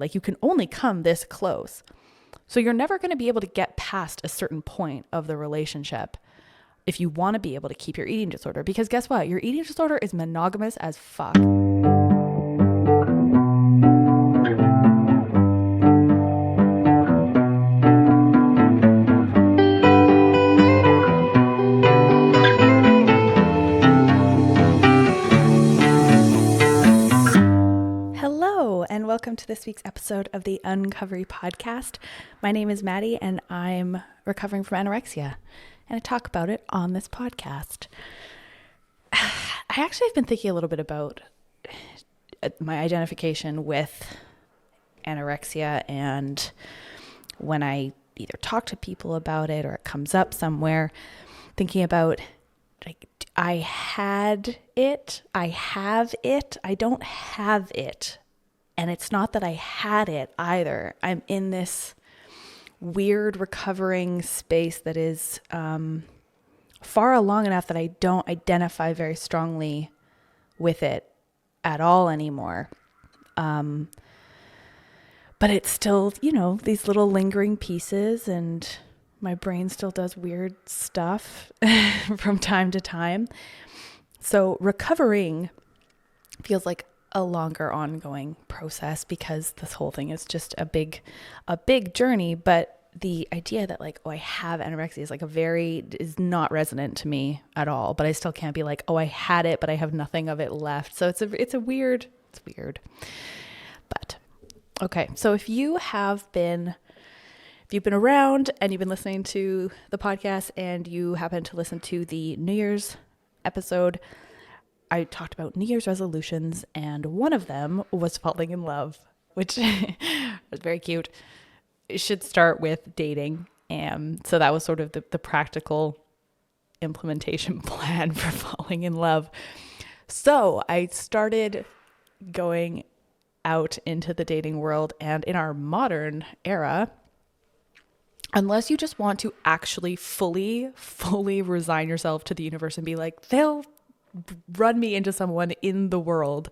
Like you can only come this close. So you're never going to be able to get past a certain point of the relationship if you want to be able to keep your eating disorder. Because guess what? Your eating disorder is monogamous as fuck. And welcome to this week's episode of the Uncovery podcast. My name is Maddie and I'm recovering from anorexia, and I talk about it on this podcast. I actually have been thinking a little bit about my identification with anorexia, and when I either talk to people about it or it comes up somewhere, thinking about like, I had it, I have it, I don't have it. And it's not that I had it either. I'm in this weird recovering space that is far along enough that I don't identify very strongly with it at all anymore. But it's still, these little lingering pieces, and my brain still does weird stuff from time to time. So recovering feels like a longer ongoing process because this whole thing is just a big journey. But the idea that like, oh, I have anorexia is not resonant to me at all. But I still can't be like, oh, I had it, but I have nothing of it left. So it's weird. But okay. So if you've been around and you've been listening to the podcast and you happen to listen to the New Year's episode, I talked about New Year's resolutions, and one of them was falling in love, which was very cute. It should start with dating. So that was sort of the practical implementation plan for falling in love. So I started going out into the dating world, and in our modern era, unless you just want to actually fully resign yourself to the universe and be like, they'll run me into someone in the world,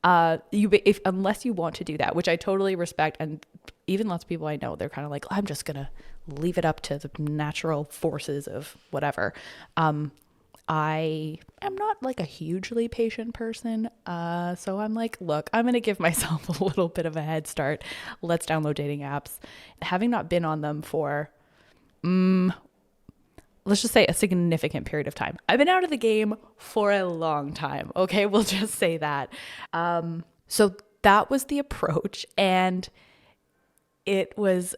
unless you want to do that, which I totally respect, and even lots of people I know, they're kind of like, I'm just gonna leave it up to the natural forces of whatever. I am not like a hugely patient person, so I'm like, look, I'm gonna give myself a little bit of a head start. Let's download dating apps. Having not been on them for let's just say a significant period of time. I've been out of the game for a long time. Okay, we'll just say that. So that was the approach, and it was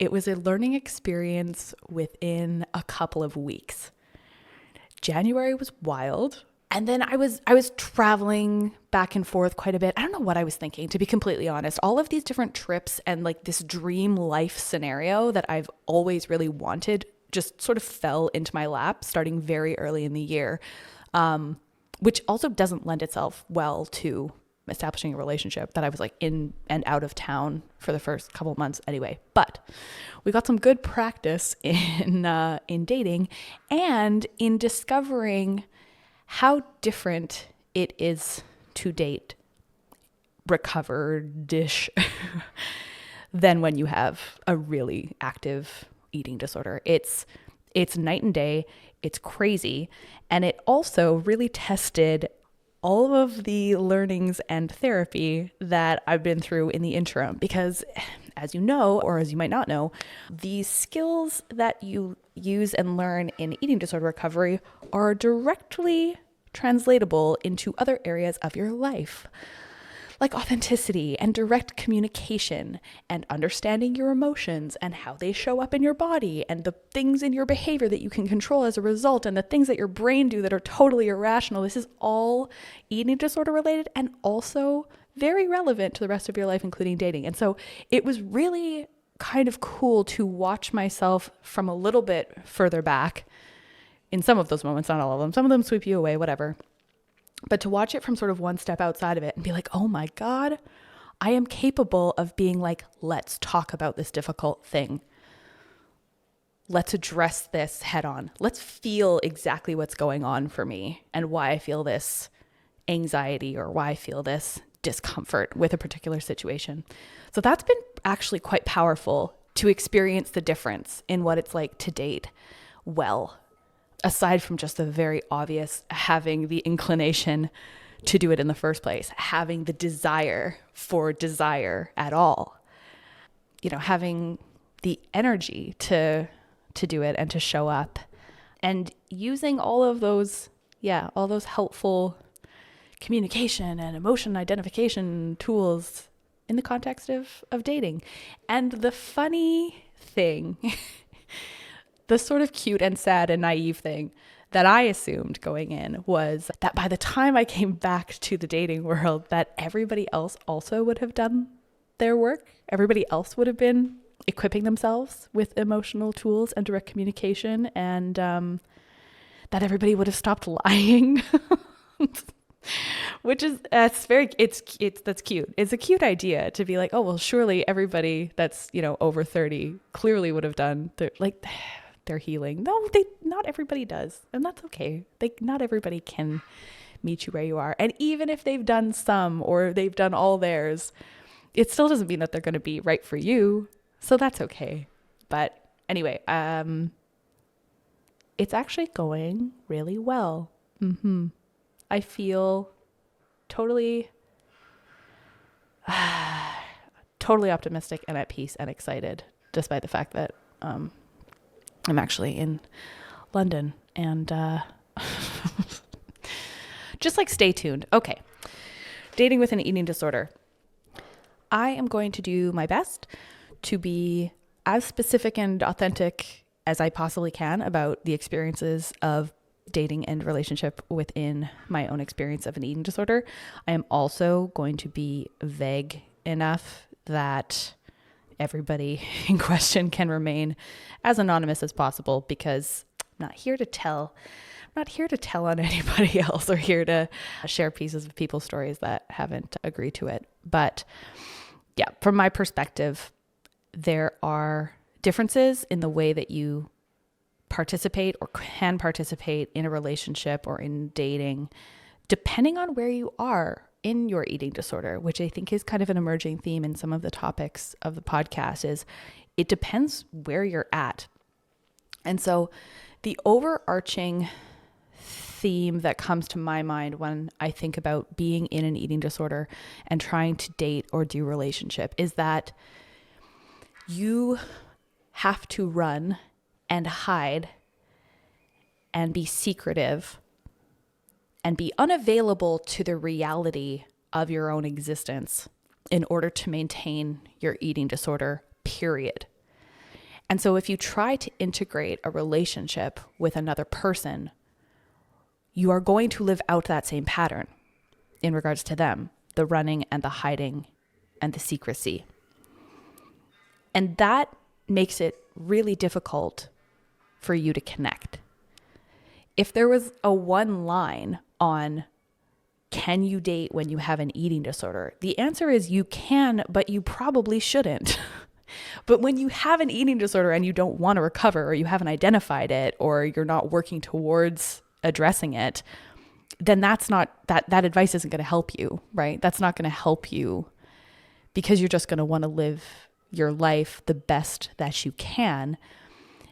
a learning experience within a couple of weeks. January was wild. And then I was traveling back and forth quite a bit. I don't know what I was thinking, to be completely honest. All of these different trips and like this dream life scenario that I've always really wanted just sort of fell into my lap starting very early in the year, which also doesn't lend itself well to establishing a relationship that I was like in and out of town for the first couple of months anyway. But we got some good practice in dating and in discovering how different it is to date recovered-ish than when you have a really active eating disorder. It's night and day. It's crazy. And it also really tested all of the learnings and therapy that I've been through in the interim, because as you know, or as you might not know, the skills that you use and learn in eating disorder recovery are directly translatable into other areas of your life, like authenticity and direct communication and understanding your emotions and how they show up in your body and the things in your behavior that you can control as a result and the things that your brain do that are totally irrational. This is all eating disorder related and also very relevant to the rest of your life, including dating. And so it was really kind of cool to watch myself from a little bit further back in some of those moments, not all of them. Some of them sweep you away, whatever. But to watch it from sort of one step outside of it and be like, oh my God, I am capable of being like, let's talk about this difficult thing. Let's address this head on. Let's feel exactly what's going on for me and why I feel this anxiety or why I feel this discomfort with a particular situation. So that's been actually quite powerful to experience the difference in what it's like to date well, aside from just the very obvious having the inclination to do it in the first place, having the desire for desire at all, having the energy to do it and to show up, and using all those helpful communication and emotion identification tools in the context of dating. And the funny thing, the sort of cute and sad and naive thing that I assumed going in was that by the time I came back to the dating world, that everybody else also would have done their work. Everybody else would have been equipping themselves with emotional tools and direct communication, and that everybody would have stopped lying. Which is, that's cute. It's a cute idea to be like, oh, well, surely everybody that's, over 30 clearly would have done their healing. No, not everybody does. And that's okay. Not everybody can meet you where you are. And even if they've done some, or they've done all theirs, it still doesn't mean that they're going to be right for you. So that's okay. But anyway, it's actually going really well. I feel totally optimistic and at peace and excited, despite the fact that I'm actually in London. And just stay tuned. Okay. Dating with an eating disorder. I am going to do my best to be as specific and authentic as I possibly can about the experiences of dating and relationship within my own experience of an eating disorder. I am also going to be vague enough that everybody in question can remain as anonymous as possible, because I'm not here to tell on anybody else, or here to share pieces of people's stories that haven't agreed to it. But yeah, from my perspective, there are differences in the way that you participate or can participate in a relationship or in dating, depending on where you are in your eating disorder, which I think is kind of an emerging theme in some of the topics of the podcast. Is it depends where you're at. And so the overarching theme that comes to my mind when I think about being in an eating disorder and trying to date or do relationship is that you have to run and hide and be secretive and be unavailable to the reality of your own existence in order to maintain your eating disorder, period. And so if you try to integrate a relationship with another person, you are going to live out that same pattern in regards to them, the running and the hiding and the secrecy. And that makes it really difficult for you to connect. If there was a one line on can you date when you have an eating disorder, the answer is you can, but you probably shouldn't. But when you have an eating disorder and you don't want to recover, or you haven't identified it, or you're not working towards addressing it, then that's not that advice isn't going to help you, right? That's not going to help you, because you're just going to want to live your life the best that you can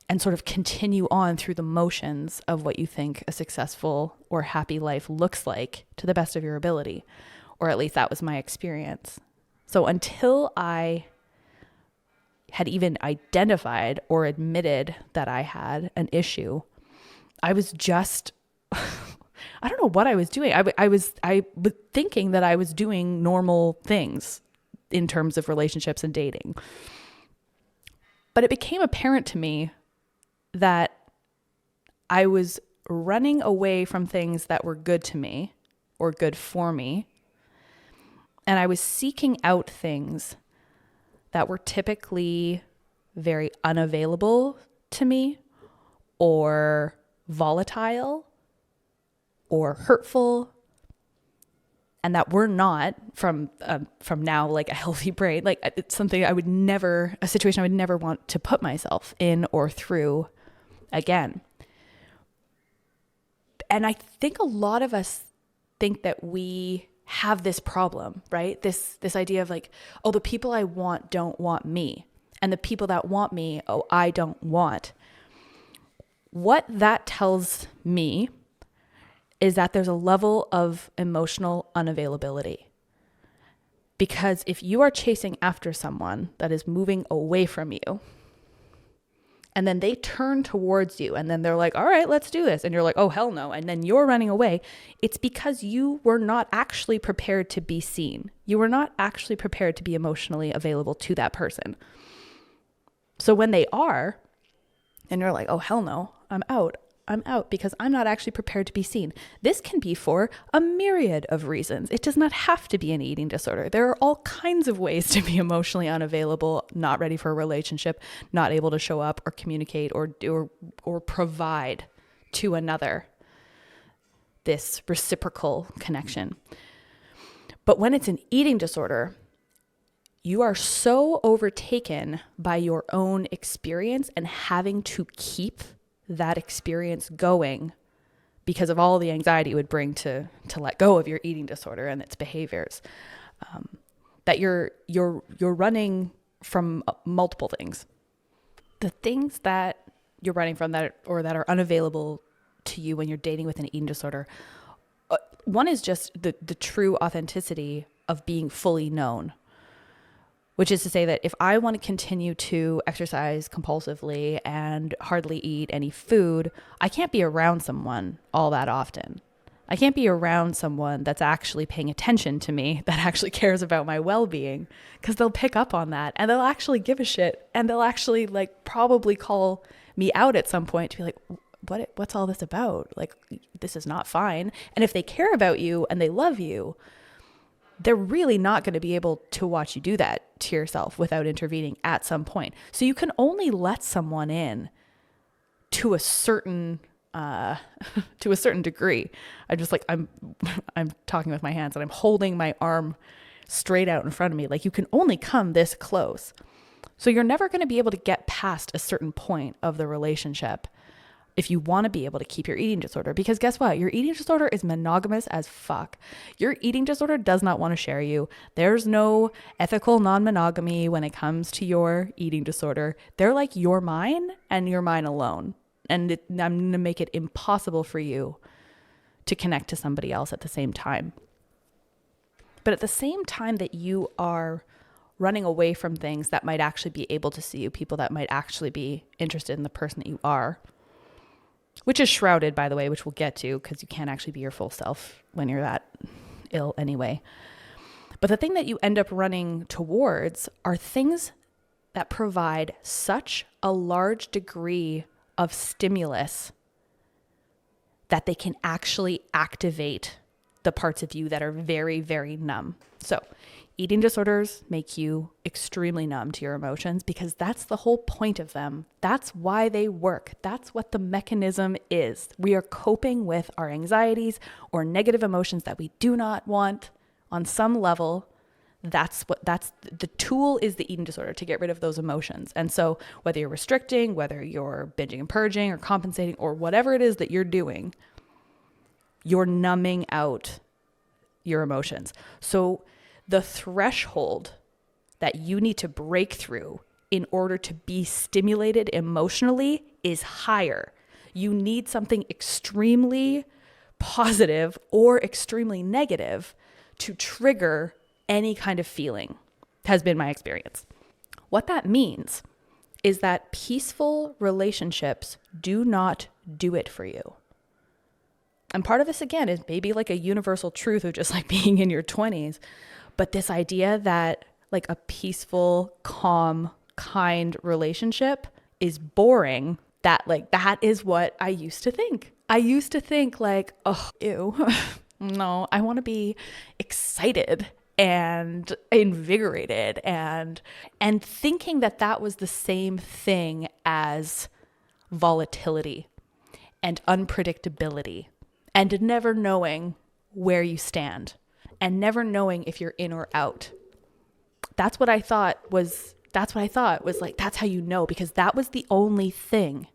and sort of continue on through the motions of what you think a successful or happy life looks like to the best of your ability. Or at least that was my experience. So until I had even identified or admitted that I had an issue, I was just, I don't know what I was doing. I was thinking that I was doing normal things in terms of relationships and dating. But it became apparent to me that I was running away from things that were good to me or good for me. And I was seeking out things that were typically very unavailable to me, or volatile, or hurtful, and that were not from now like a healthy brain. Like it's something a situation I would never want to put myself in or through again. And I think a lot of us think that we have this problem, right? This idea of like, oh, the people I want don't want me. And the people that want me, oh, I don't want. What that tells me is that there's a level of emotional unavailability. Because if you are chasing after someone that is moving away from you, and then they turn towards you, and then they're like, all right, let's do this. And you're like, oh, hell no. And then you're running away. It's because you were not actually prepared to be seen. You were not actually prepared to be emotionally available to that person. So when they are, and you're like, oh, hell no, I'm out because I'm not actually prepared to be seen. This can be for a myriad of reasons. It does not have to be an eating disorder. There are all kinds of ways to be emotionally unavailable, not ready for a relationship, not able to show up or communicate or provide to another this reciprocal connection. But when it's an eating disorder, you are so overtaken by your own experience and having to keep that experience going because of all the anxiety it would bring to let go of your eating disorder and its behaviors, that you're running from multiple things. The things that you're running from that are unavailable to you when you're dating with an eating disorder, one is just the true authenticity of being fully known. Which is to say that if I want to continue to exercise compulsively and hardly eat any food, I can't be around someone all that often. I can't be around someone that's actually paying attention to me, that actually cares about my well-being, because they'll pick up on that and they'll actually give a shit, and they'll actually like probably call me out at some point to be like, what's all this about? Like, this is not fine. And if they care about you and they love you, they're really not going to be able to watch you do that to yourself without intervening at some point. So you can only let someone in to a certain degree. I'm talking with my hands and I'm holding my arm straight out in front of me. Like, you can only come this close. So you're never going to be able to get past a certain point of the relationship if you want to be able to keep your eating disorder. Because guess what? Your eating disorder is monogamous as fuck. Your eating disorder does not want to share you. There's no ethical non-monogamy when it comes to your eating disorder. They're like, you're mine and you're mine alone. And I'm going to make it impossible for you to connect to somebody else at the same time. But at the same time that you are running away from things that might actually be able to see you, people that might actually be interested in the person that you are, which is shrouded, by the way, which we'll get to, because you can't actually be your full self when you're that ill anyway. But the thing that you end up running towards are things that provide such a large degree of stimulus that they can actually activate the parts of you that are very, very numb. So eating disorders make you extremely numb to your emotions because that's the whole point of them. That's why they work. That's what the mechanism is. We are coping with our anxieties or negative emotions that we do not want on some level. That's the tool is the eating disorder to get rid of those emotions. And so whether you're restricting, whether you're binging and purging or compensating or whatever it is that you're doing, you're numbing out your emotions. So the threshold that you need to break through in order to be stimulated emotionally is higher. You need something extremely positive or extremely negative to trigger any kind of feeling, has been my experience. What that means is that peaceful relationships do not do it for you. And part of this, again, is maybe like a universal truth of just like being in your 20s. But this idea that like a peaceful, calm, kind relationship is boring, that is what I used to think. I used to think like, oh, ew, no, I want to be excited and invigorated and thinking that was the same thing as volatility and unpredictability and never knowing where you stand and never knowing if you're in or out. That's what I thought was like, that's how you know, because that was the only thing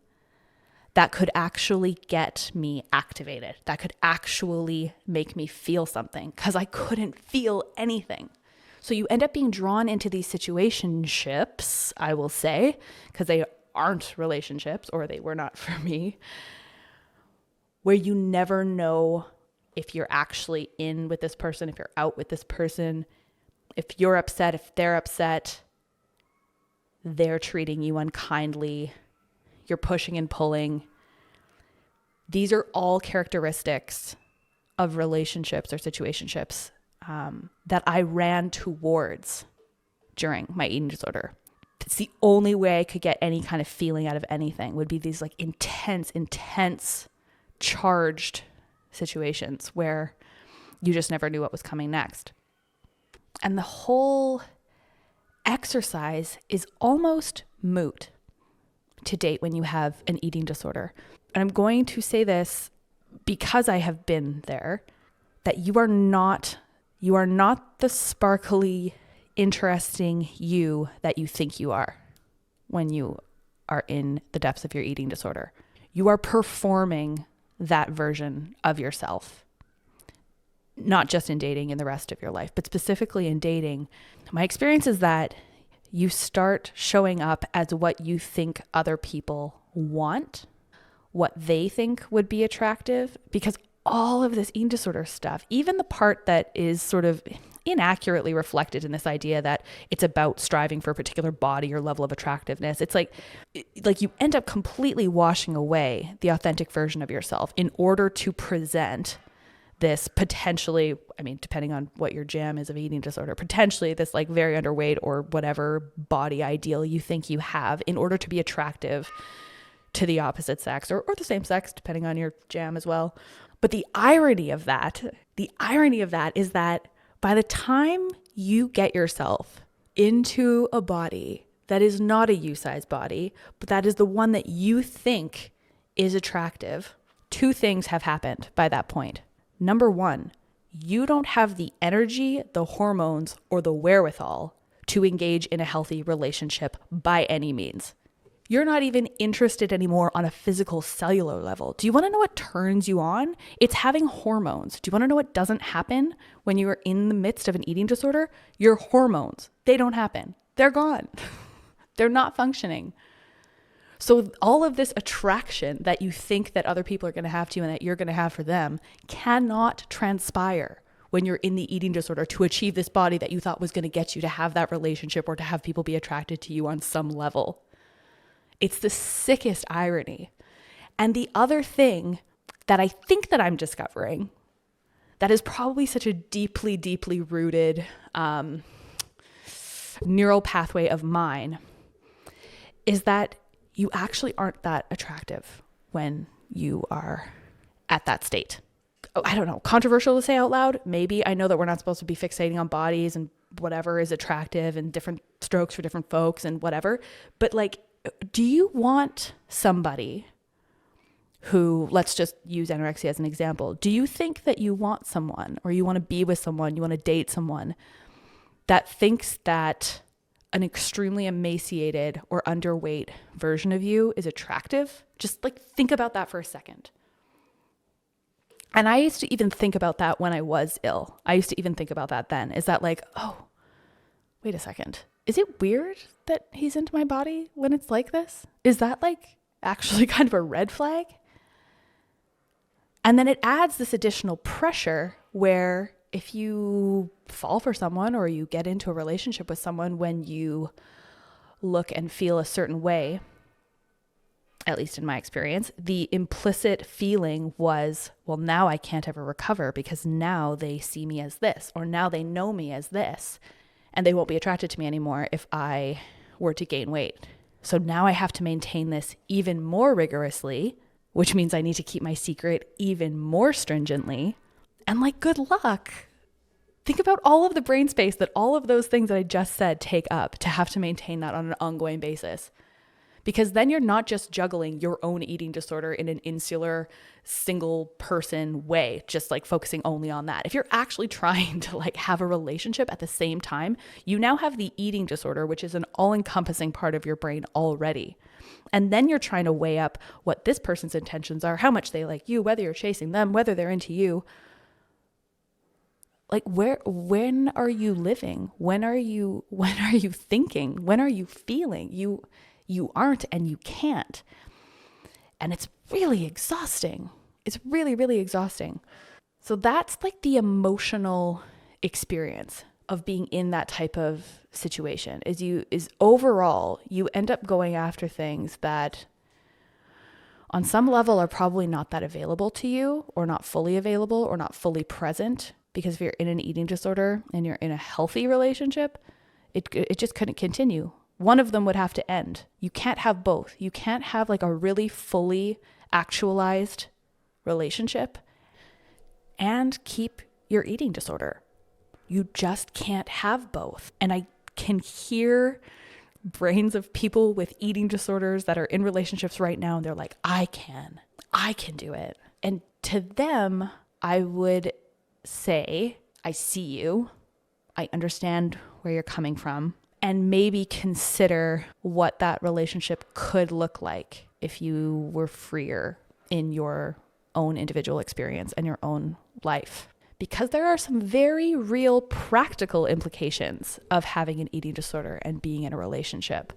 that could actually get me activated, that could actually make me feel something, because I couldn't feel anything. So you end up being drawn into these situationships, I will say, because they aren't relationships, or they were not for me, where you never know if you're actually in with this person, if you're out with this person, if you're upset, if they're upset, they're treating you unkindly, you're pushing and pulling. These are all characteristics of relationships or situationships that I ran towards during my eating disorder. It's the only way I could get any kind of feeling out of anything would be these like intense, charged situations where you just never knew what was coming next. And the whole exercise is almost moot to date when you have an eating disorder. And I'm going to say this because I have been there, that you are not the sparkly, interesting you that you think you are when you are in the depths of your eating disorder. You are performing that version of yourself, not just in dating, in the rest of your life, but specifically in dating. My experience is that you start showing up as what you think other people want, what they think would be attractive, because all of this eating disorder stuff, even the part that is sort of inaccurately reflected in this idea that it's about striving for a particular body or level of attractiveness, it's like you end up completely washing away the authentic version of yourself in order to present this potentially, I mean, depending on what your jam is of eating disorder, potentially this like very underweight or whatever body ideal you think you have in order to be attractive to the opposite sex or the same sex, depending on your jam as well. But the irony of that is that by the time you get yourself into a body that is not a U-size body, but that is the one that you think is attractive, two things have happened by that point. Number one, you don't have the energy, the hormones, or the wherewithal to engage in a healthy relationship by any means. You're not even interested anymore on a physical cellular level. Do you want to know what turns you on? It's having hormones. Do you want to know what doesn't happen when you are in the midst of an eating disorder? Your hormones, they don't happen. They're gone. They're not functioning. So all of this attraction that you think that other people are going to have to you and that you're going to have for them cannot transpire when you're in the eating disorder to achieve this body that you thought was going to get you to have that relationship or to have people be attracted to you on some level. It's the sickest irony. And the other thing that I think that I'm discovering that is probably such a deeply, deeply rooted neural pathway of mine is that you actually aren't that attractive when you are at that state. Oh, I don't know, controversial to say out loud. Maybe. I know that we're not supposed to be fixating on bodies and whatever is attractive and different strokes for different folks and whatever. But like, do you want somebody who, let's just use anorexia as an example. Do you think that you want someone or you want to be with someone, you want to date someone that thinks that an extremely emaciated or underweight version of you is attractive? Just like think about that for a second. And I used to even think about that when I was ill. I used to even think about that then. Is that like, oh, wait a second. Is it weird that he's into my body when it's like this? Is that like actually kind of a red flag? And then it adds this additional pressure where if you fall for someone or you get into a relationship with someone when you look and feel a certain way, at least in my experience, the implicit feeling was, well, now I can't ever recover because now they see me as this, or now they know me as this, and they won't be attracted to me anymore if I were to gain weight. So now I have to maintain this even more rigorously, which means I need to keep my secret even more stringently. And like, good luck. Think about all of the brain space that all of those things that I just said take up to have to maintain that on an ongoing basis. Because then you're not just juggling your own eating disorder in an insular, single person way, just like focusing only on that. If you're actually trying to like have a relationship at the same time, you now have the eating disorder, which is an all-encompassing part of your brain already. And then you're trying to weigh up what this person's intentions are, how much they like you, whether you're chasing them, whether they're into you. Like when are you living? When are you thinking? When are you feeling? You aren't and you can't. And it's really exhausting. It's really, really exhausting. So that's like the emotional experience of being in that type of situation is overall you end up going after things that on some level are probably not that available to you, or not fully available, or not fully present. Because if you're in an eating disorder and you're in a healthy relationship, it just couldn't continue. One of them would have to end. You can't have both. You can't have like a really fully actualized relationship and keep your eating disorder. You just can't have both. And I can hear brains of people with eating disorders that are in relationships right now, and they're like, I can do it. And to them, I would say, I see you. I understand where you're coming from. And maybe consider what that relationship could look like if you were freer in your own individual experience and your own life. Because there are some very real practical implications of having an eating disorder and being in a relationship.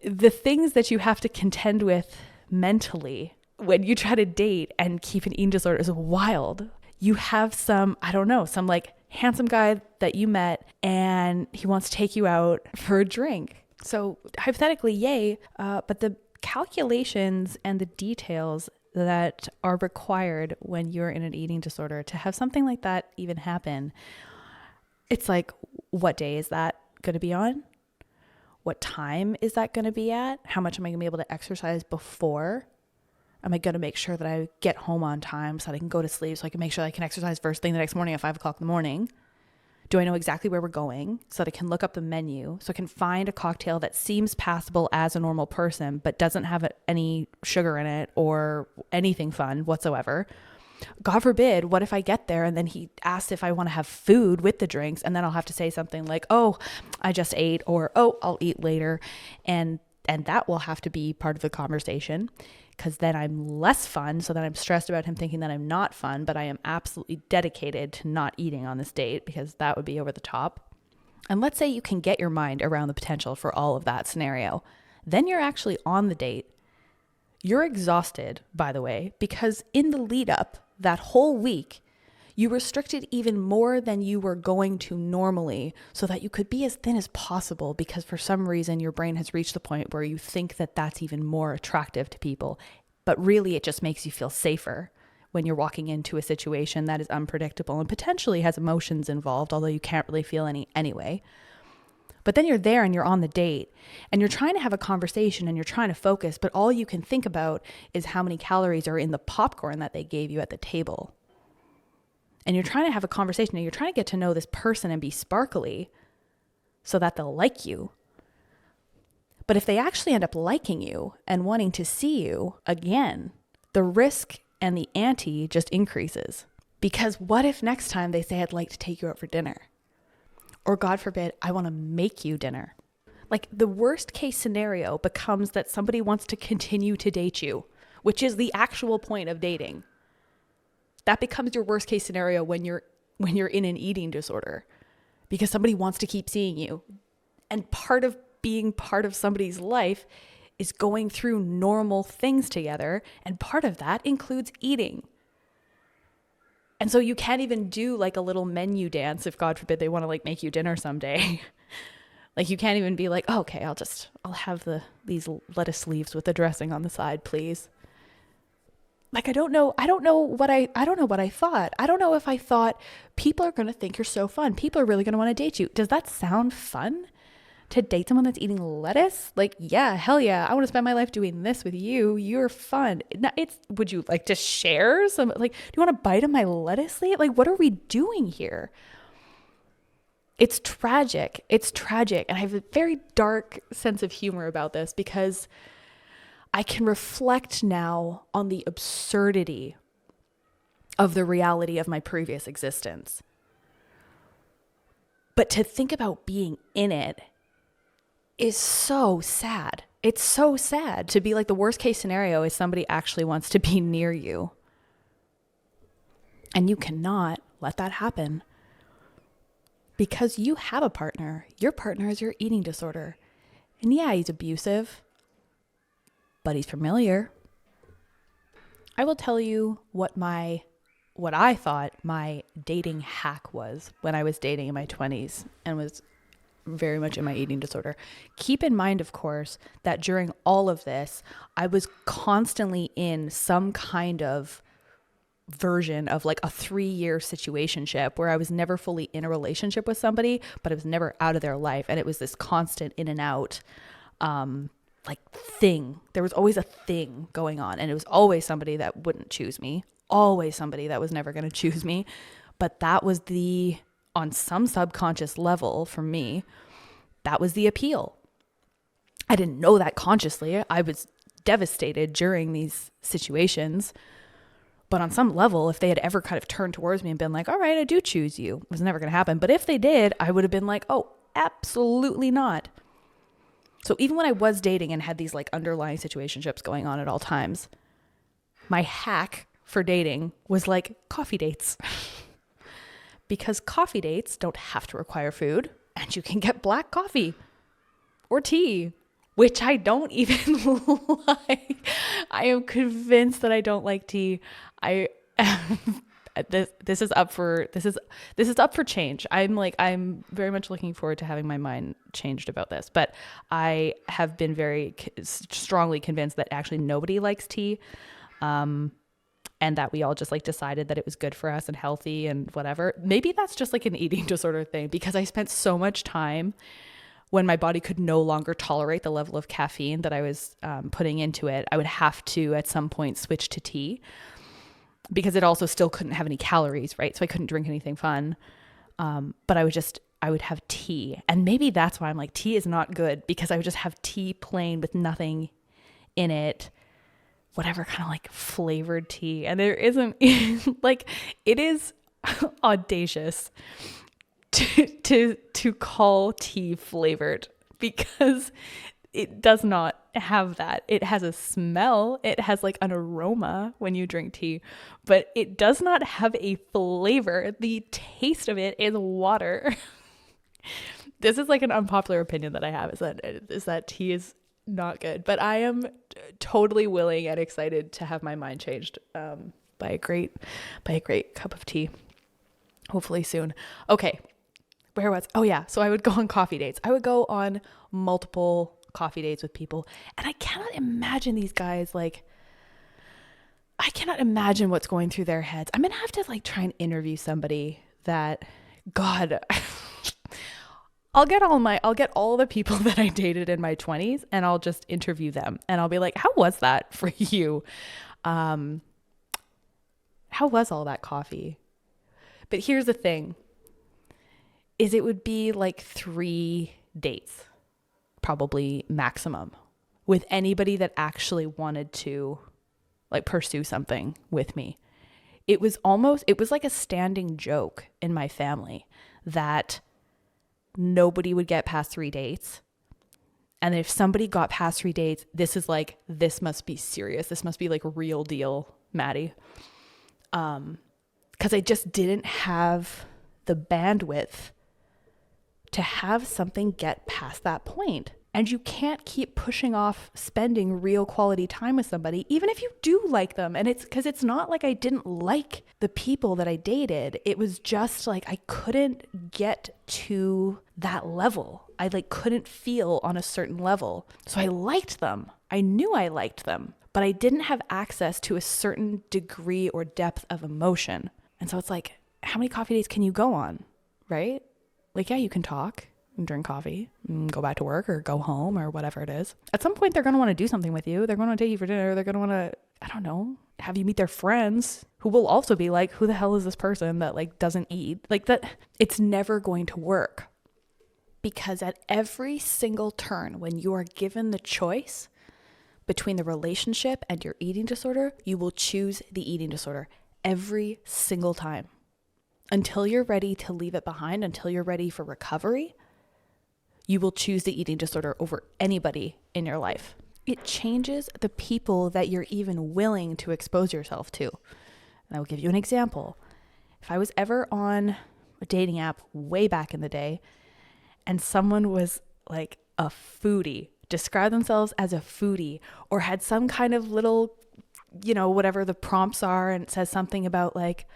The things that you have to contend with mentally when you try to date and keep an eating disorder is wild. You have some like handsome guy that you met and he wants to take you out for a drink. So hypothetically, yay, but the calculations and the details that are required when you're in an eating disorder to have something like that even happen, it's like, what day is that going to be on? What time is that going to be at? How much am I going to be able to exercise before? Am I going to make sure that I get home on time so that I can go to sleep, so I can make sure I can exercise first thing the next morning at 5 o'clock in the morning? Do I know exactly where we're going so that I can look up the menu, so I can find a cocktail that seems passable as a normal person but doesn't have any sugar in it or anything fun whatsoever? God forbid, what if I get there and then he asks if I want to have food with the drinks, and then I'll have to say something like, oh, I just ate, or oh, I'll eat later. And that will have to be part of the conversation, because then I'm less fun, so then I'm stressed about him thinking that I'm not fun, but I am absolutely dedicated to not eating on this date, because that would be over the top. And let's say you can get your mind around the potential for all of that scenario. Then you're actually on the date. You're exhausted, by the way, because in the lead up that whole week, you restricted even more than you were going to normally so that you could be as thin as possible, because for some reason your brain has reached the point where you think that that's even more attractive to people. But really it just makes you feel safer when you're walking into a situation that is unpredictable and potentially has emotions involved, although you can't really feel any anyway. But then you're there and you're on the date and you're trying to have a conversation and you're trying to focus, but all you can think about is how many calories are in the popcorn that they gave you at the table. And you're trying to have a conversation and you're trying to get to know this person and be sparkly so that they'll like you. But if they actually end up liking you and wanting to see you again, the risk and the ante just increases. Because what if next time they say, I'd like to take you out for dinner? Or God forbid, I want to make you dinner. Like, the worst case scenario becomes that somebody wants to continue to date you, which is the actual point of dating. That becomes your worst case scenario when you're in an eating disorder, because somebody wants to keep seeing you. And part of being part of somebody's life is going through normal things together. And part of that includes eating. And so you can't even do like a little menu dance if God forbid they want to like make you dinner someday. Like, you can't even be like, oh, okay, I'll have these lettuce leaves with the dressing on the side, please. Like, I don't know what I thought. I don't know if I thought people are going to think you're so fun. People are really going to want to date you. Does that sound fun to date someone that's eating lettuce? Like, yeah, hell yeah. I want to spend my life doing this with you. You're fun. Would you like to share some, like, do you want to bite of my lettuce leaf? Like, what are we doing here? It's tragic. It's tragic. And I have a very dark sense of humor about this, because I can reflect now on the absurdity of the reality of my previous existence. But to think about being in it is so sad. It's so sad to be like, the worst case scenario is somebody actually wants to be near you. And you cannot let that happen because you have a partner. Your partner is your eating disorder. And yeah, he's abusive, but he's familiar. I will tell you what I thought my dating hack was when I was dating in my 20s and was very much in my eating disorder. Keep in mind, of course, that during all of this, I was constantly in some kind of version of like a 3-year situationship where I was never fully in a relationship with somebody, but I was never out of their life. And it was this constant in and out, like thing. There was always a thing going on. And it was always somebody that wouldn't choose me, always somebody that was never going to choose me. But that was on some subconscious level for me, that was the appeal. I didn't know that consciously. I was devastated during these situations. But on some level, if they had ever kind of turned towards me and been like, all right, I do choose you, it was never going to happen. But if they did, I would have been like, oh, absolutely not. So even when I was dating and had these like underlying situationships going on at all times, my hack for dating was like coffee dates. Because coffee dates don't have to require food, and you can get black coffee or tea, which I don't even like. I am convinced that I don't like tea. This is up for change. I'm very much looking forward to having my mind changed about this, but I have been very strongly convinced that actually nobody likes tea. And that we all just like decided that it was good for us and healthy and whatever. Maybe that's just like an eating disorder thing, because I spent so much time when my body could no longer tolerate the level of caffeine that I was putting into it. I would have to at some point switch to tea because it also still couldn't have any calories, right? So I couldn't drink anything fun. But I would have tea. And maybe that's why I'm like, tea is not good, because I would just have tea plain with nothing in it. Whatever kind of like flavored tea. And there isn't like, it is audacious to call tea flavored, because it does not have that. It has a smell. It has like an aroma when you drink tea, but it does not have a flavor. The taste of it is water. This is like an unpopular opinion that I have, is that tea is not good, but I am totally willing and excited to have my mind changed by a great cup of tea, hopefully soon. Okay, oh yeah, so I would go on coffee dates. I would go on multiple coffee dates with people, and I cannot imagine these guys, like, I cannot imagine what's going through their heads. I'm gonna have to like try and interview somebody that, God, I'll get all the people that I dated in my 20s and I'll just interview them, and I'll be like, how was that for you? How was all that coffee? But here's the thing, is it would be like 3 dates, probably maximum, with anybody that actually wanted to like pursue something with me. It was like a standing joke in my family that nobody would get past 3 dates. And if somebody got past 3 dates, this must be serious. This must be like real deal, Maddie. Because I just didn't have the bandwidth to have something get past that point. And you can't keep pushing off spending real quality time with somebody, even if you do like them. And it's because it's not like I didn't like the people that I dated. It was just like I couldn't get to that level. I like couldn't feel on a certain level. So I liked them. I knew I liked them, but I didn't have access to a certain degree or depth of emotion. And so it's like, how many coffee dates can you go on, right? Like, yeah, you can talk and drink coffee and go back to work or go home or whatever it is. At some point, they're going to want to do something with you. They're going to take you for dinner. They're going to want to, I don't know, have you meet their friends who will also be like, who the hell is this person that like doesn't eat? Like that, it's never going to work, because at every single turn when you are given the choice between the relationship and your eating disorder, you will choose the eating disorder every single time. Until you're ready to leave it behind, until you're ready for recovery, you will choose the eating disorder over anybody in your life. It changes the people that you're even willing to expose yourself to. And I will give you an example. If I was ever on a dating app way back in the day and someone was like a foodie, described themselves as a foodie, or had some kind of little, whatever the prompts are, and it says something about like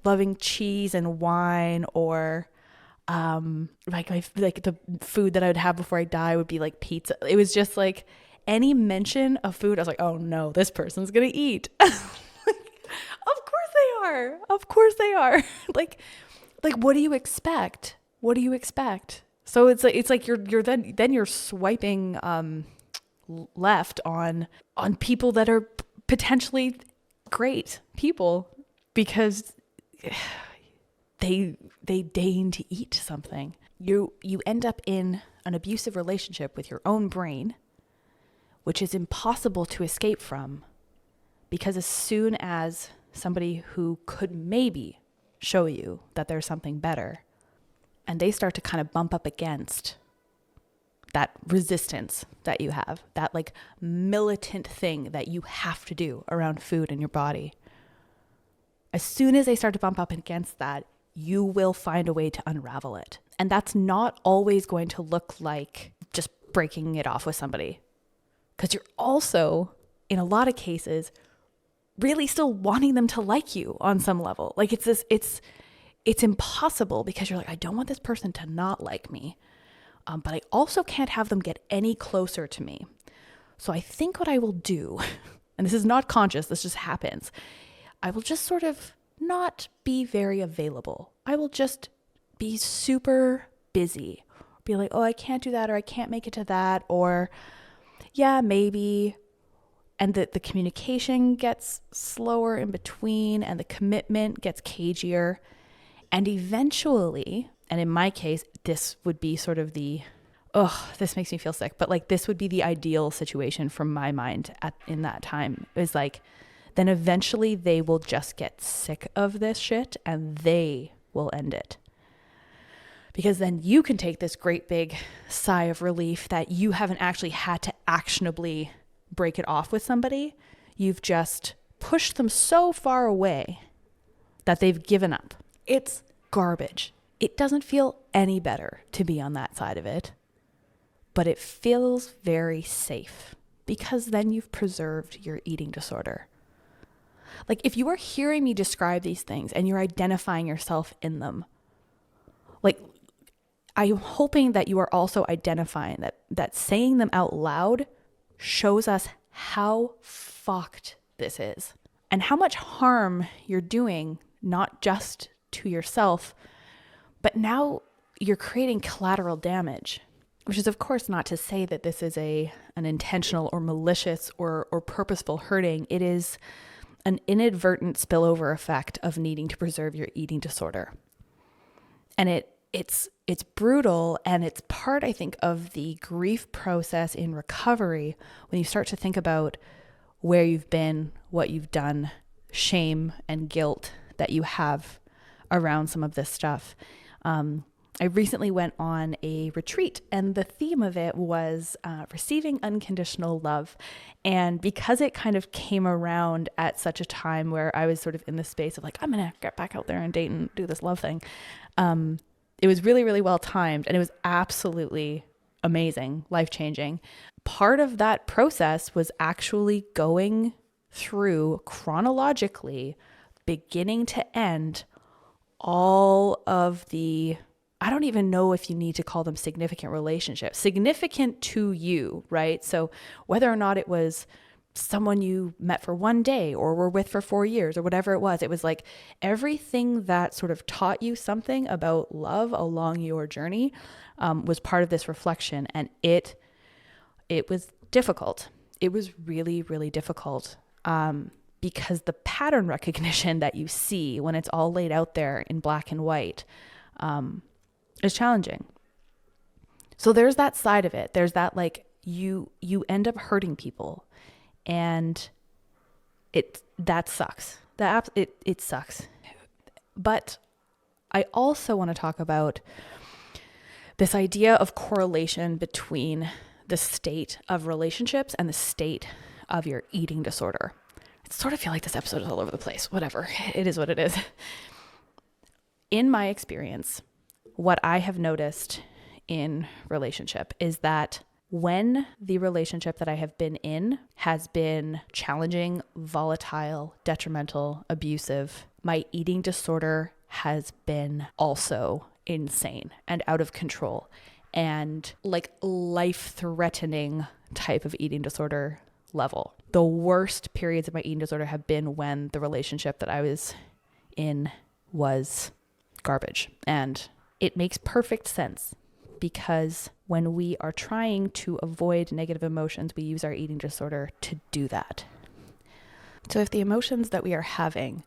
loving cheese and wine, or like the food that I would have before I die would be like pizza. It was just like any mention of food, I was like, oh no, this person's gonna eat. Of course they are. like what do you expect? So it's like you're then you're swiping left on people that are potentially great people because they deign to eat something. You end up in an abusive relationship with your own brain, which is impossible to escape from, because as soon as somebody who could maybe show you that there's something better, and they start to kind of bump up against that resistance that you have, that like militant thing that you have to do around food in your body, as soon as they start to bump up against that, you will find a way to unravel it. And that's not always going to look like just breaking it off with somebody, because you're also, in a lot of cases, really still wanting them to like you on some level. Like it's impossible, because you're like, I don't want this person to not like me, but I also can't have them get any closer to me. So I think what I will do, and this is not conscious, this just happens, I will just sort of not be very available. I will just be super busy. Be like, oh, I can't do that, or I can't make it to that, or yeah, maybe. And the communication gets slower in between, and the commitment gets cagier. And eventually, and in my case, this would be sort of this makes me feel sick, but like this would be the ideal situation from my mind in that time, is like, then eventually they will just get sick of this shit and they will end it. Because then you can take this great big sigh of relief that you haven't actually had to actionably break it off with somebody. You've just pushed them so far away that they've given up. It's garbage. It doesn't feel any better to be on that side of it, but it feels very safe, because then you've preserved your eating disorder. Like, if you are hearing me describe these things and you're identifying yourself in them, like, I'm hoping that you are also identifying that saying them out loud shows us how fucked this is and how much harm you're doing, not just to yourself, but now you're creating collateral damage, which is of course not to say that this is an intentional or malicious or purposeful hurting. It is an inadvertent spillover effect of needing to preserve your eating disorder. And it's brutal, and it's part, I think, of the grief process in recovery when you start to think about where you've been, what you've done, shame and guilt that you have around some of this stuff. I recently went on a retreat, and the theme of it was receiving unconditional love. And because it kind of came around at such a time where I was sort of in the space of like, I'm going to get back out there and date and do this love thing. It was really, really well timed, and it was absolutely amazing, life-changing. Part of that process was actually going through chronologically, beginning to end, all of the, I don't even know if you need to call them significant relationships, significant to you, right? So whether or not it was someone you met for one day or were with for 4 years or whatever it was like everything that sort of taught you something about love along your journey was part of this reflection. And it was difficult. It was really, really difficult because the pattern recognition that you see when it's all laid out there in black and white is challenging. So there's that side of it. There's that, like, you end up hurting people, And that sucks. It sucks. But I also want to talk about this idea of correlation between the state of relationships and the state of your eating disorder. I sort of feel like this episode is all over the place. Whatever. It is what it is. In my experience, what I have noticed in relationship is that when the relationship that I have been in has been challenging, volatile, detrimental, abusive, my eating disorder has been also insane and out of control and like life-threatening type of eating disorder level. The worst periods of my eating disorder have been when the relationship that I was in was garbage. And it makes perfect sense because when we are trying to avoid negative emotions, we use our eating disorder to do that. So if the emotions that we are having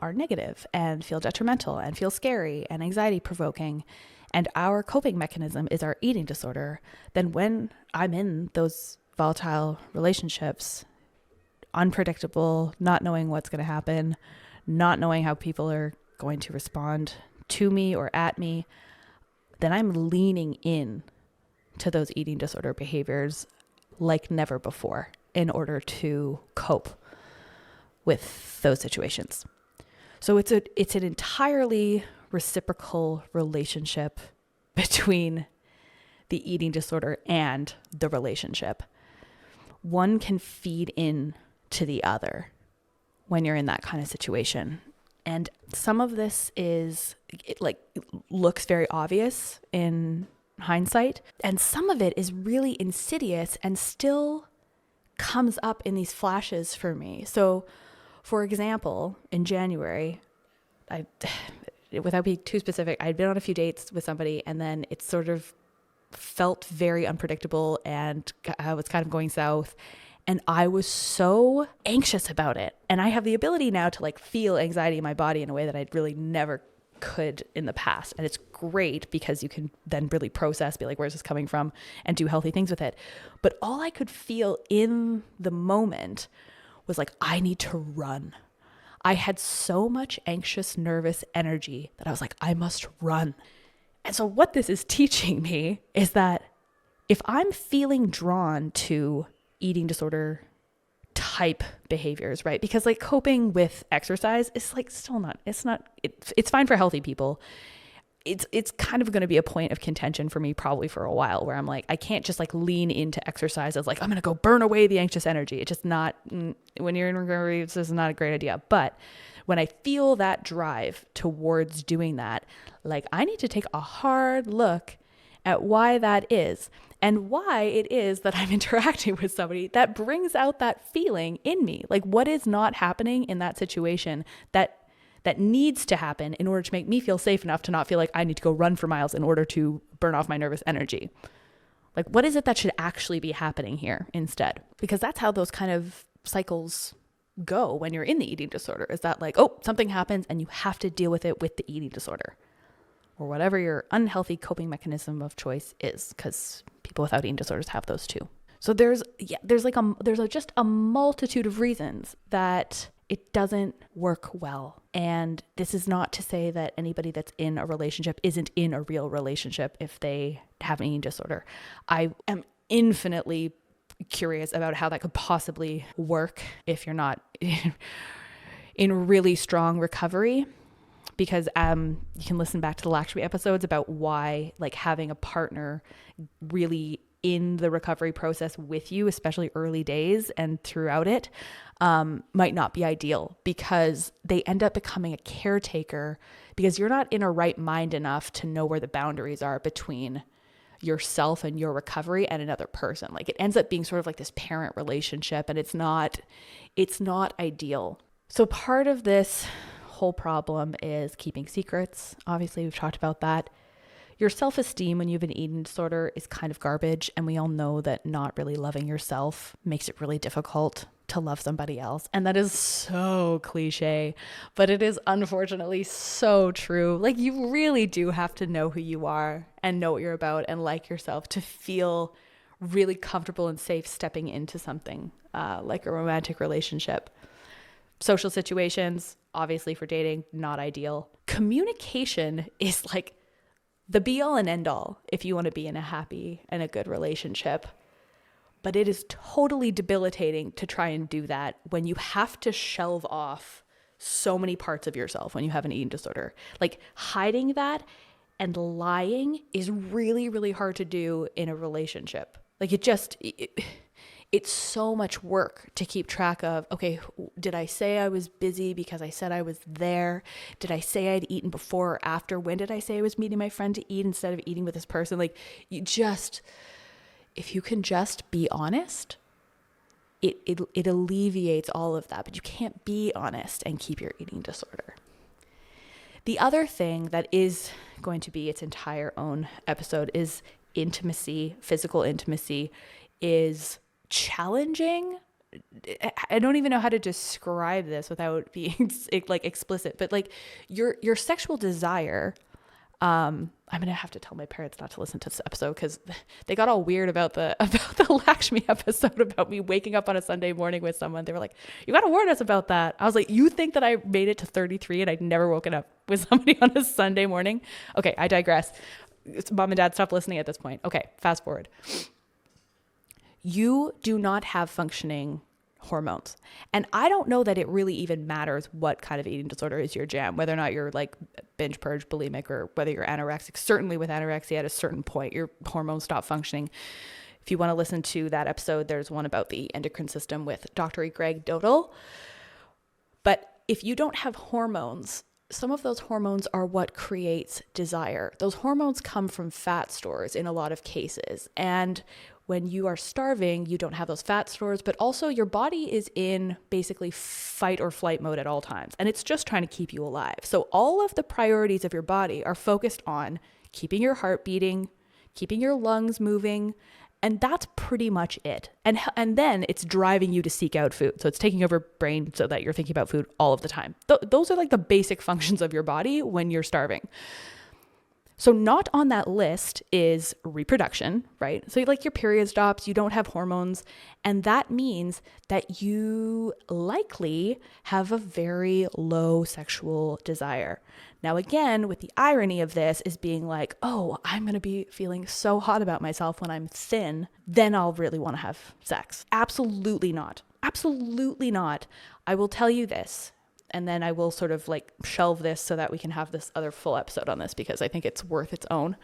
are negative and feel detrimental and feel scary and anxiety provoking, and our coping mechanism is our eating disorder, then when I'm in those volatile relationships, unpredictable, not knowing what's going to happen, not knowing how people are going to respond to me or at me, then I'm leaning in to those eating disorder behaviors like never before in order to cope with those situations. So it's an entirely reciprocal relationship between the eating disorder and the relationship. One can feed in to the other when you're in that kind of situation. And some of this looks very obvious in hindsight. And some of it is really insidious and still comes up in these flashes for me. So, for example, in January, without being too specific, I'd been on a few dates with somebody and then it sort of felt very unpredictable and I was kind of going south. And I was so anxious about it. And I have the ability now to feel anxiety in my body in a way that I really never could in the past. And it's great because you can then really process, be like, where's this coming from? And do healthy things with it. But all I could feel in the moment was I need to run. I had so much anxious, nervous energy that I was like, I must run. And so what this is teaching me is that if I'm feeling drawn to eating disorder type behaviors, right? Because coping with exercise is still not, it's fine for healthy people. It's kind of going to be a point of contention for me probably for a while where I'm I can't just lean into exercise as I'm going to go burn away the anxious energy. It's just not, when you're in recovery, this is not a great idea. But when I feel that drive towards doing that, I need to take a hard look at why that is and why it is that I'm interacting with somebody that brings out that feeling in me. What is not happening in that situation that needs to happen in order to make me feel safe enough to not feel like I need to go run for miles in order to burn off my nervous energy. What is it that should actually be happening here instead? Because that's how those kind of cycles go when you're in the eating disorder, is that something happens and you have to deal with it with the eating disorder or whatever your unhealthy coping mechanism of choice is, because people without eating disorders have those too. So there's just a multitude of reasons that it doesn't work well. And this is not to say that anybody that's in a relationship isn't in a real relationship if they have an eating disorder. I am infinitely curious about how that could possibly work if you're not in really strong recovery, because you can listen back to the Lakshmi episodes about why having a partner really in the recovery process with you, especially early days and throughout it, might not be ideal, because they end up becoming a caretaker because you're not in a right mind enough to know where the boundaries are between yourself and your recovery and another person. It ends up being sort of this parent relationship, and it's not ideal. So part of this whole problem is keeping secrets. Obviously, we've talked about that. Your self-esteem when you have an eating disorder is kind of garbage, and we all know that not really loving yourself makes it really difficult to love somebody else. And that is so cliche, but it is unfortunately so true. You really do have to know who you are and know what you're about and like yourself to feel really comfortable and safe stepping into something like a romantic relationship. Social situations, obviously for dating, not ideal. Communication is like the be all and end all if you want to be in a happy and a good relationship. But it is totally debilitating to try and do that when you have to shelve off so many parts of yourself when you have an eating disorder. Like hiding that and lying is really, really hard to do in a relationship. Like it's so much work to keep track of, okay, did I say I was busy because I said I was there? Did I say I'd eaten before or after? When did I say I was meeting my friend to eat instead of eating with this person? Like if you can just be honest, it alleviates all of that, but you can't be honest and keep your eating disorder. The other thing that is going to be its entire own episode is intimacy. Physical intimacy is challenging. I don't even know how to describe this without being like explicit, but like your sexual desire. I'm going to have to tell my parents not to listen to this episode because they got all weird about the Lakshmi episode about me waking up on a Sunday morning with someone. They were like, you got to warn us about that. I was like, you think that I made it to 33 and I'd never woken up with somebody on a Sunday morning? Okay, I digress. Mom and dad, stop listening at this point. Okay, fast forward. You do not have functioning hormones. And I don't know that it really even matters what kind of eating disorder is your jam, whether or not you're like binge purge bulimic or whether you're anorexic. Certainly with anorexia at a certain point, your hormones stop functioning. If you want to listen to that episode, there's one about the endocrine system with Dr. Greg Dodal. But if you don't have hormones, some of those hormones are what creates desire. Those hormones come from fat stores in a lot of cases. And when you are starving, you don't have those fat stores, but also your body is in basically fight or flight mode at all times. And it's just trying to keep you alive. So all of the priorities of your body are focused on keeping your heart beating, keeping your lungs moving, and that's pretty much it. And then it's driving you to seek out food. So it's taking over brain so that you're thinking about food all of the time. Those are like the basic functions of your body when you're starving. So not on that list is reproduction, right? So like your period stops, you don't have hormones, and that means that you likely have a very low sexual desire. Now again, with the irony of this is being like, oh, I'm going to be feeling so hot about myself when I'm thin, then I'll really want to have sex. Absolutely not. Absolutely not. I will tell you this. And then I will sort of like shelve this so that we can have this other full episode on this because I think it's worth its own.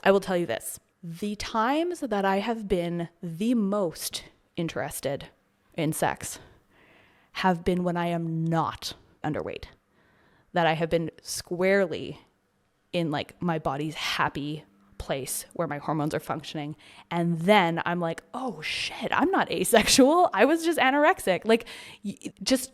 I will tell you this. The times that I have been the most interested in sex have been when I am not underweight. That I have been squarely in like my body's happy place where my hormones are functioning. And then I'm like, oh shit, I'm not asexual. I was just anorexic. Like just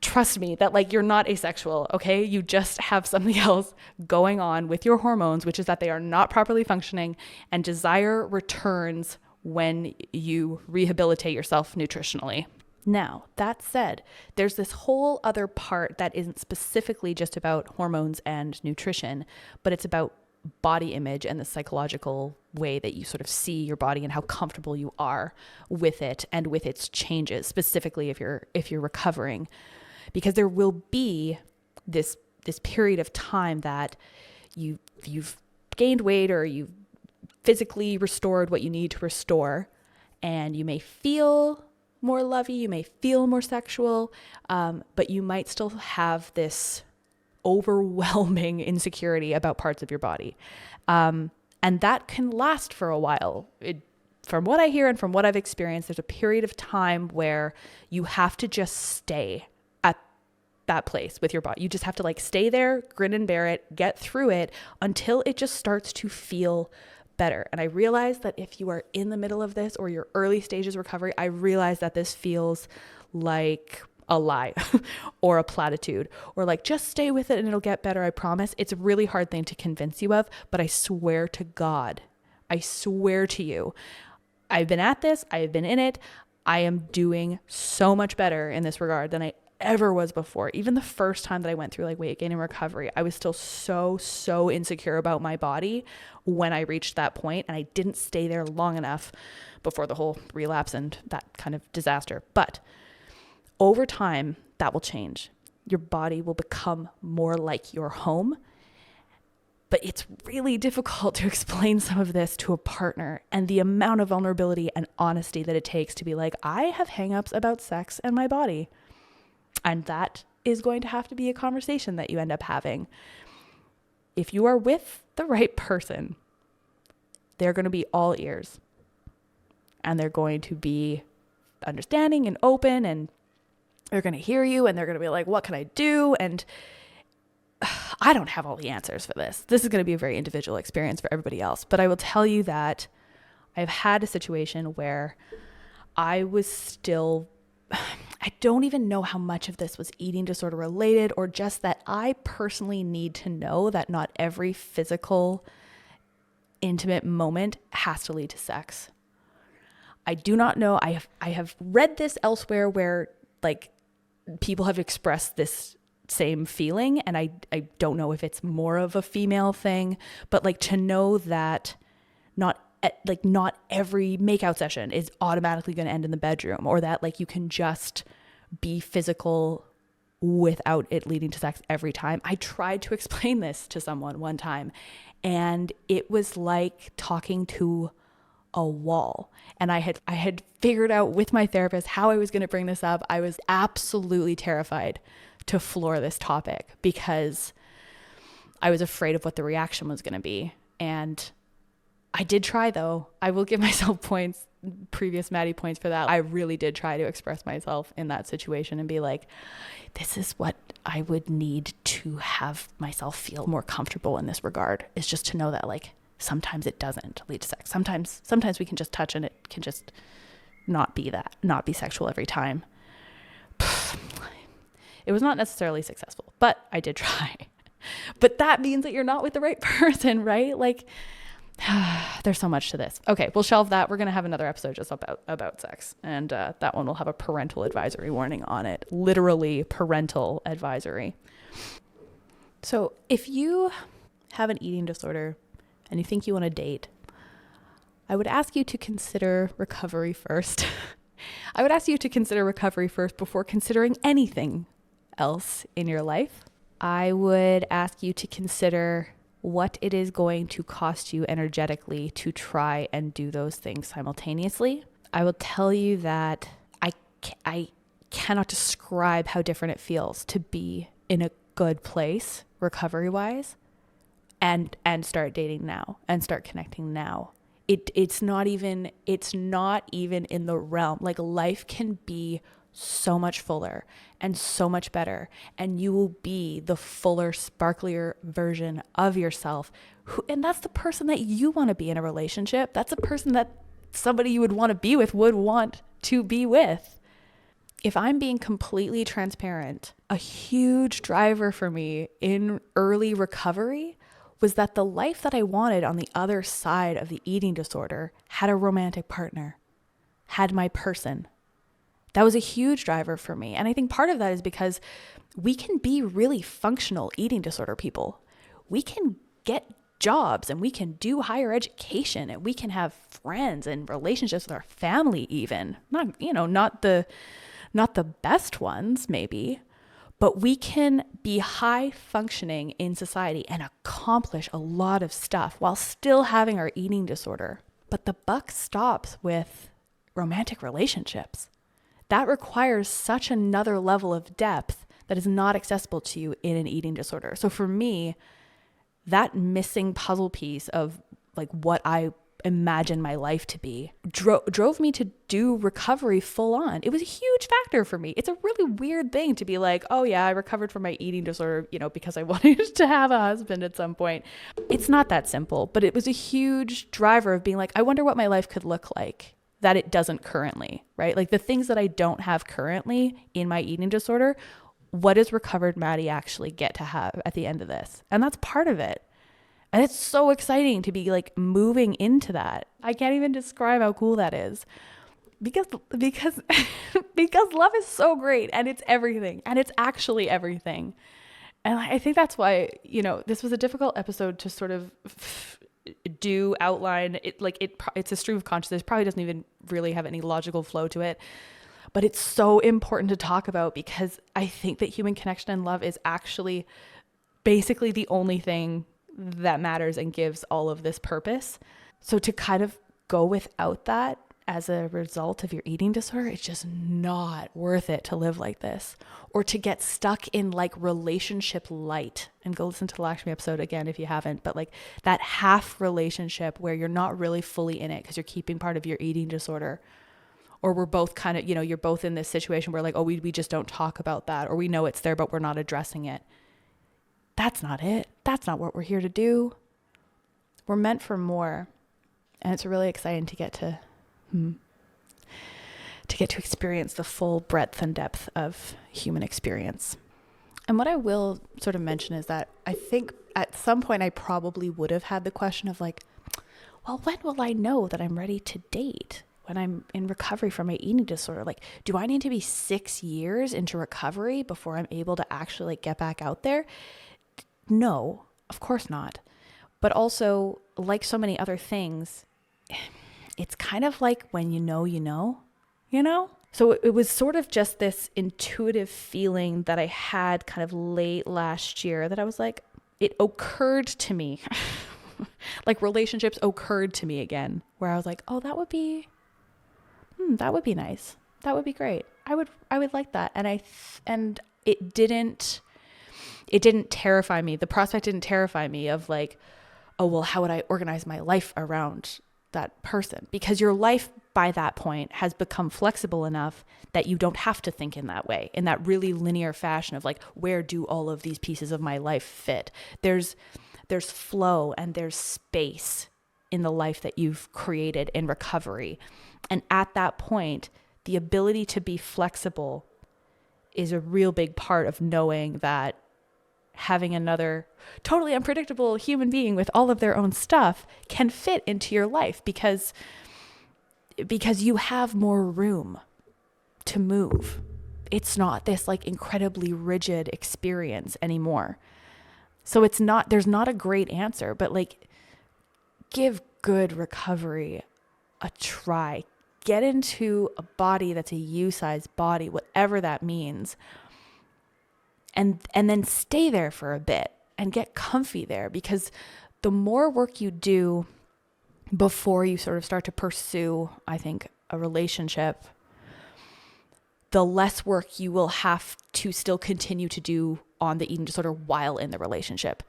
trust me that like you're not asexual, okay? You just have something else going on with your hormones, which is that they are not properly functioning, and desire returns when you rehabilitate yourself nutritionally. Now, that said, there's this whole other part that isn't specifically just about hormones and nutrition, but it's about body image and the psychological way that you sort of see your body and how comfortable you are with it and with its changes, specifically if you're recovering, because there will be this period of time that you've gained weight or you've physically restored what you need to restore, and you may feel more lovey, you may feel more sexual, but you might still have this overwhelming insecurity about parts of your body. And that can last for a while. From what I hear and from what I've experienced, there's a period of time where you have to just stay at that place with your body. You just have to like stay there, grin and bear it, get through it until it just starts to feel better. And I realize that if you are in the middle of this or your early stages recovery, I realize that this feels like a lie or a platitude or like, just stay with it and it'll get better. I promise. It's a really hard thing to convince you of, but I swear to God, I swear to you, I've been at this. I've been in it. I am doing so much better in this regard than I ever was before. Even the first time that I went through like weight gain and recovery, I was still so insecure about my body when I reached that point, and I didn't stay there long enough before the whole relapse and that kind of disaster. But over time, that will change. Your body will become more like your home. But it's really difficult to explain some of this to a partner, and the amount of vulnerability and honesty that it takes to be like, I have hangups about sex and my body. And that is going to have to be a conversation that you end up having. If you are with the right person, they're going to be all ears, and they're going to be understanding and open, and they're going to hear you, and they're going to be like, what can I do? And I don't have all the answers for this. This is going to be a very individual experience for everybody else. But I will tell you that I've had a situation where I was still, I don't even know how much of this was eating disorder related, or just that I personally need to know that not every physical, intimate moment has to lead to sex. I do not know. I have read this elsewhere where like people have expressed this same feeling, and I don't know if it's more of a female thing, but like to know that not every makeout session is automatically going to end in the bedroom, or that like you can just be physical without it leading to sex every time. I tried to explain this to someone one time, and it was like talking to a wall. And I had figured out with my therapist how I was going to bring this up. I was absolutely terrified to floor this topic because I was afraid of what the reaction was going to be. And I did try, though. I will give myself points, previous Maddie points for that. I really did try to express myself in that situation and be like, this is what I would need to have myself feel more comfortable in this regard, is just to know that like sometimes it doesn't lead to sex. Sometimes we can just touch and it can just not be sexual every time. It was not necessarily successful, but I did try. But that means that you're not with the right person, right? Like, there's so much to this. Okay, we'll shelve that. We're going to have another episode just about sex. And that one will have a parental advisory warning on it. Literally parental advisory. So if you have an eating disorder and you think you want to date, I would ask you to consider recovery first. I would ask you to consider recovery first before considering anything else in your life. I would ask you to consider what it is going to cost you energetically to try and do those things simultaneously. I will tell you that I cannot describe how different it feels to be in a good place recovery-wise and start dating now and start connecting now. It's not even in the realm. Like, life can be so much fuller and so much better, and you will be the fuller, sparklier version of yourself. And that's the person that you want to be in a relationship. That's a person that somebody you would want to be with would want to be with. If I'm being completely transparent, a huge driver for me in early recovery was that the life that I wanted on the other side of the eating disorder had a romantic partner, had my person. That was a huge driver for me. And I think part of that is because we can be really functional eating disorder people. We can get jobs and we can do higher education and we can have friends and relationships with our family even. Not the best ones maybe, but we can be high functioning in society and accomplish a lot of stuff while still having our eating disorder. But the buck stops with romantic relationships. That requires such another level of depth that is not accessible to you in an eating disorder. So for me, that missing puzzle piece of like what I imagine my life to be drove me to do recovery full on. It was a huge factor for me. It's a really weird thing to be like, oh yeah, I recovered from my eating disorder, because I wanted to have a husband at some point. It's not that simple, but it was a huge driver of being like, I wonder what my life could look like that it doesn't currently, right? Like the things that I don't have currently in my eating disorder, what does recovered Maddie actually get to have at the end of this? And that's part of it. And it's so exciting to be like moving into that. I can't even describe how cool that is. because because love is so great and it's everything, and it's actually everything. And I think that's why, this was a difficult episode to sort of outline it. Like it's a stream of consciousness, probably doesn't even really have any logical flow to it, but it's so important to talk about, because I think that human connection and love is actually basically the only thing that matters and gives all of this purpose. So to kind of go without that as a result of your eating disorder, it's just not worth it to live like this, or to get stuck in like relationship light. And go listen to the Lakshmi episode again if you haven't, but like that half relationship where you're not really fully in it because you're keeping part of your eating disorder. Or we're both kind of, you're both in this situation where like, oh, we just don't talk about that, or we know it's there, but we're not addressing it. That's not it. That's not what we're here to do. We're meant for more. And it's really exciting to get to experience the full breadth and depth of human experience. And what I will sort of mention is that I think at some point I probably would have had the question of like, well, when will I know that I'm ready to date? When I'm in recovery from my eating disorder, like, do I need to be 6 years into recovery before I'm able to actually like get back out there? No, of course not. But also, like so many other things, it's kind of like when you know. So it was sort of just this intuitive feeling that I had kind of late last year that I was like, it occurred to me, like relationships occurred to me again, where I was like, oh, that would be nice. That would be great. I would like that. And it didn't terrify me. The prospect didn't terrify me of like, oh, well, how would I organize my life around that person? Because your life by that point has become flexible enough that you don't have to think in that way, in that really linear fashion of like, where do all of these pieces of my life fit? There's flow and there's space in the life that you've created in recovery. And at that point, the ability to be flexible is a real big part of knowing that having another totally unpredictable human being with all of their own stuff can fit into your life because you have more room to move. It's not this like incredibly rigid experience anymore. So there's not a great answer, but like give good recovery a try. Get into a body that's a U-size body, whatever that means. And then stay there for a bit and get comfy there, because the more work you do before you sort of start to pursue, I think, a relationship, the less work you will have to still continue to do on the eating disorder while in the relationship.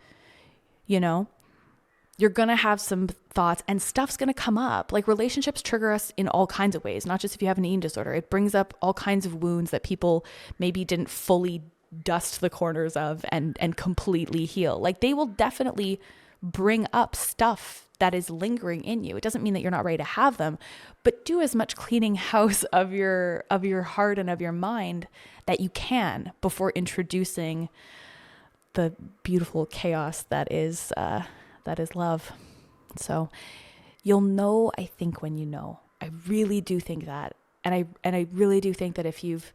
You're going to have some thoughts and stuff's going to come up. Like relationships trigger us in all kinds of ways, not just if you have an eating disorder. It brings up all kinds of wounds that people maybe didn't fully dust the corners of and completely heal. Like they will definitely bring up stuff that is lingering in you. It doesn't mean that you're not ready to have them, but do as much cleaning house of your heart and of your mind that you can before introducing the beautiful chaos that is love. So you'll know, I think, when you know. I really do think that. And I really do think that if you've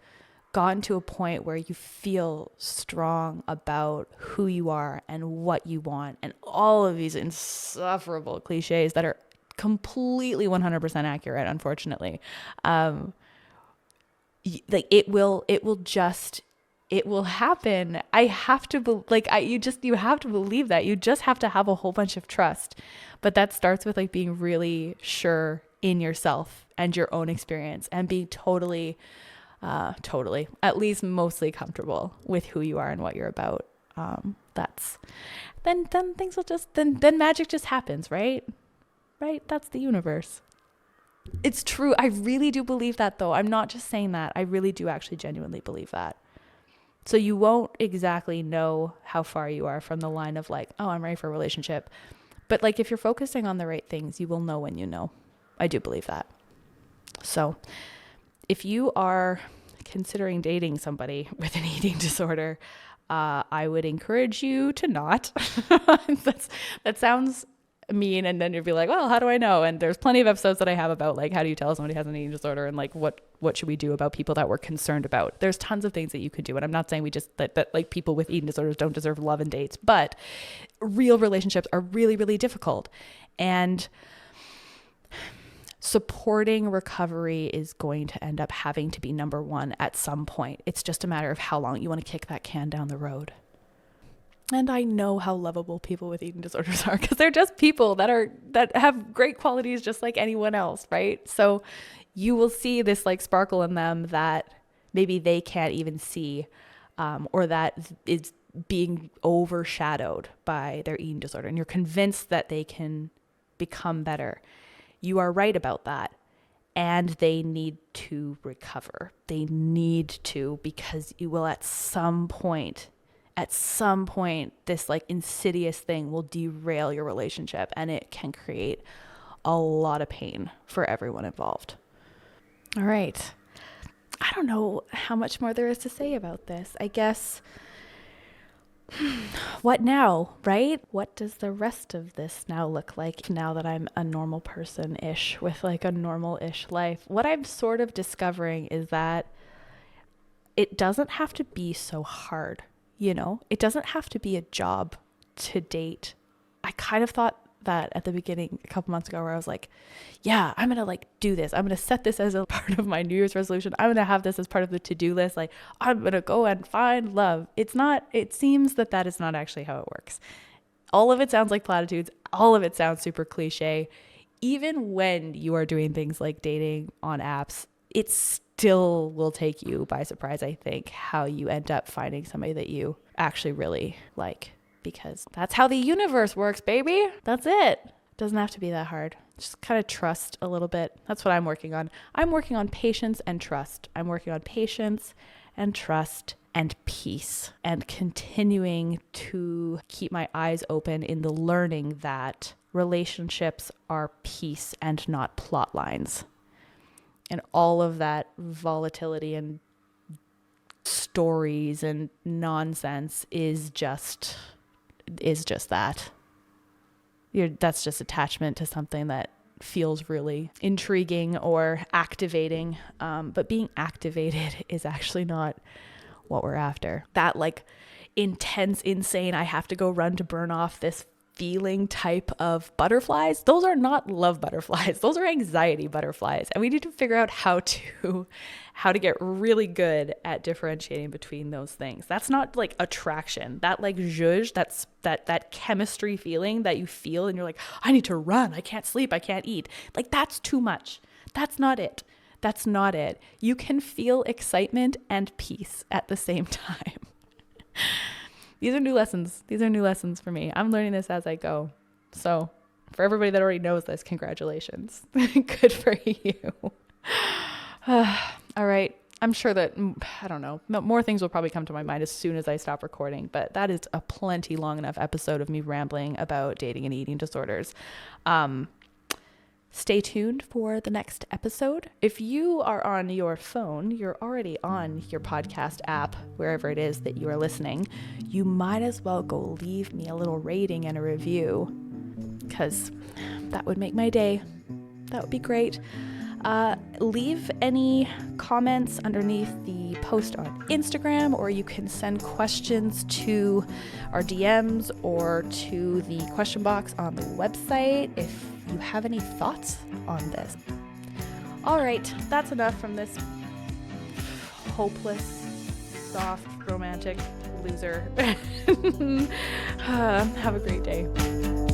gotten to a point where you feel strong about who you are and what you want and all of these insufferable cliches that are completely 100% accurate, unfortunately, like it will happen. You have to believe that. You just have to have a whole bunch of trust. But that starts with like being really sure in yourself and your own experience and being totally, at least mostly comfortable with who you are and what you're about. Then things will then magic just happens, right? Right? That's the universe. It's true. I really do believe that, though. I'm not just saying that. I really do actually genuinely believe that. So you won't exactly know how far you are from the line of like, oh, I'm ready for a relationship. But like if you're focusing on the right things, you will know when you know. I do believe that. So if you are considering dating somebody with an eating disorder, I would encourage you to not. That sounds mean, and then you'll be like, well, how do I know? And there's plenty of episodes that I have about like, how do you tell somebody has an eating disorder, and like what should we do about people that we're concerned about? There's tons of things that you could do. And I'm not saying we just that like people with eating disorders don't deserve love and dates, but real relationships are really, really difficult. And supporting recovery is going to end up having to be number one at some point. It's just a matter of how long you want to kick that can down the road. And I know how lovable people with eating disorders are, because they're just people that have great qualities just like anyone else, right? So you will see this like sparkle in them that maybe they can't even see, or that is being overshadowed by their eating disorder. And you're convinced that they can become better. You are right about that. And they need to recover. They need to, because you will at some point, this like insidious thing will derail your relationship, and it can create a lot of pain for everyone involved. All right. I don't know how much more there is to say about this. I guess, what now, right? What does the rest of this now look like now that I'm a normal person-ish with like a normal-ish life? What I'm sort of discovering is that it doesn't have to be so hard. You know, it doesn't have to be a job to date. I kind of thought that at the beginning a couple months ago, where I was like, yeah, I'm going to like do this. I'm going to set this as a part of my New Year's resolution. I'm going to have this as part of the to-do list. Like, I'm going to go and find love. It seems that is not actually how it works. All of it sounds like platitudes. All of it sounds super cliche. Even when you are doing things like dating on apps, it still will take you by surprise, I think, how you end up finding somebody that you actually really like, because that's how the universe works, baby. That's it. Doesn't have to be that hard. Just kind of trust a little bit. That's what I'm working on. I'm working on patience and trust. I'm working on patience and trust and peace, and continuing to keep my eyes open in the learning that relationships are peace and not plot lines. And all of that volatility and stories and nonsense is just that. That's just attachment to something that feels really intriguing or activating. But being activated is actually not what we're after. That like intense, insane, I have to go run to burn off this feeling type of butterflies, those are not love butterflies. Those are anxiety butterflies. And we need to figure out how to get really good at differentiating between those things. That's not like attraction. That like zhuzh, that chemistry feeling that you feel and you're like, I need to run. I can't sleep. I can't eat. Like, that's too much. That's not it. That's not it. You can feel excitement and peace at the same time. These are new lessons. These are new lessons for me. I'm learning this as I go. So for everybody that already knows this, congratulations. Good for you. All right. I'm sure that, I don't know, more things will probably come to my mind as soon as I stop recording, but that is a plenty long enough episode of me rambling about dating and eating disorders. Stay tuned for the next episode. If you are on your phone, you're already on your podcast app, wherever it is that you are listening, you might as well go leave me a little rating and a review, because that would make my day. That would be great. Leave any comments underneath the post on Instagram, or you can send questions to our DMs or to the question box on the website if you have any thoughts on this. All right, that's enough from this hopeless, soft, romantic loser. Have a great day.